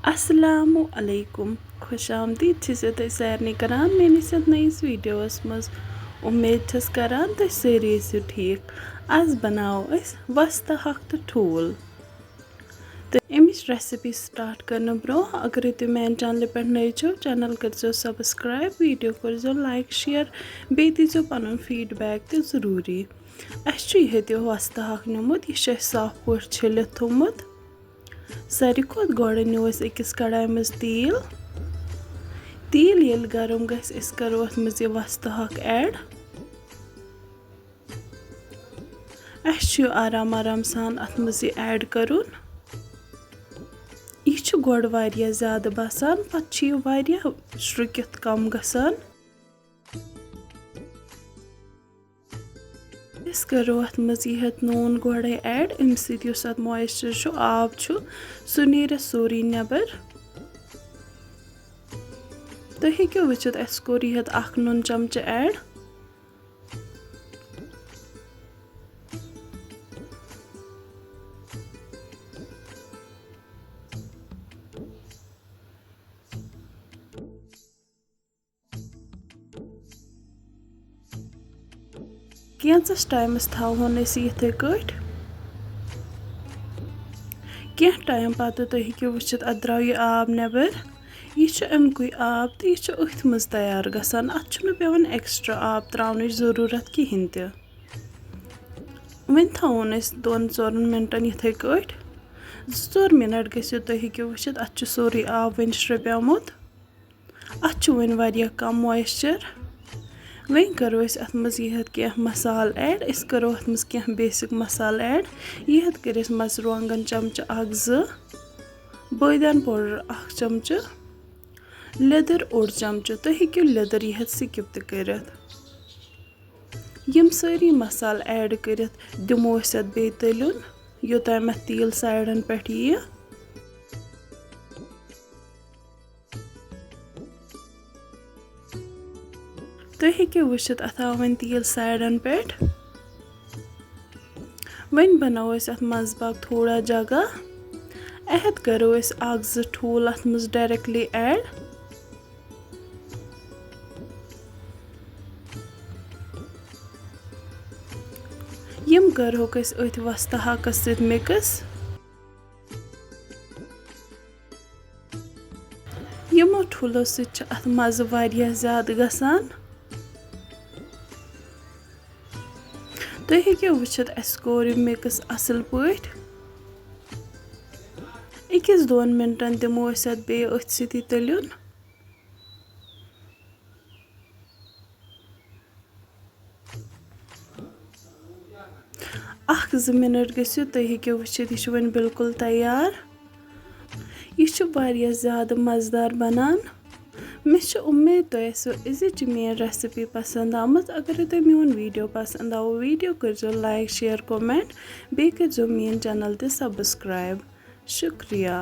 अस्सलामु अलैकुम खुश आमदीद तुम सारे करान मेनिस नईस वीडियोस मज उम्मीद छस करान तुम सारी ٲسِو ठीक। आज बनाओ वस्ता हक तो ठूल तो अमिच रेसिपी स्टार्ट करने ब्रो अगर तुम मेन चैनल पे नई छो चैनल कर सब्सक्राइब वीडियो कर लाइक शेयर बे दीजो पन फीडबैक तो ज़रूरी यह वस्ता हक निमुत यह साफ पे छिलित थोमुत सारी खुद गोड़ नो अकिस कढ़ाई मज तेल ये गरम गस करो अत मज वस्ता हक ऐड आराम आराम सान अत मज ऐड करुन यह गोड़ वारिया ज़्यादा बसान पत यह श्रुकित कम गसान करो अत मज यह नून गोड़े ऐड अम सत मॉइस्चर आब सह नीर सोरी नबर तुम हेको वुचित अस कोर यह अख नून चमच ऐड कैंचस टाइमस थवन इथे कट क्या टाइम पत तुम हेको वुचित अत द्राव यह आब नबर यह अमुक आब तो यह अथ मज तैयार गसान अत पेवान एक्स्ट्रा आब त्रावन जरूरत कहें ते वन थवन 2-4 मिनटन इथे कट 2-4 मिनट गो तुम हेको वुचित अत सोरे आब वन श्रप्यामुत अत वन वारिया कम मॉइस्चर वन करो अत मज यह क्या मसाल ऐड करो अत मज क्या बेसिक मसाल ऐड यह कर मरचुवांगन चमच 1-2 बदियान पाउडर 1 चमच लेदर 1 चमच तुम हेको लेदर यह स्किप कर सारी मसाल ऐड कर दिमो अत बे तलन योतान अत तेल साइडन पे यह तुम हेको वुचित अत वन तेल साइडन पे वन बनो अत मज बाग थोड़ा जगह अहत करो 1-2 ठूल अत मज डायरेक्टली ऐड यम करोक अथ वस्ता हकस सत मिक्स यमो ठूलो सत अत मज वारिया ज़्यादा गसान तुम हेको वुचित अस कोर मिक्स असल पट 1-2 मिनटन दिमो अत बे अथ सती तलन 1-2 मिनट गो तुम हेको वुचित यह वन बिल्कुल तैयार यह वारिया ज़्यादा मज़ेदार बनान मे उम्मीद तुम अजिच मेन रेसिपी पसंद आमत अगर तुम मोन वीडियो पसंद आव वीडियो कर लाइक शेयर कमेंट बे कर मेन चैनल ते सब्सक्राइब शुक्रिया।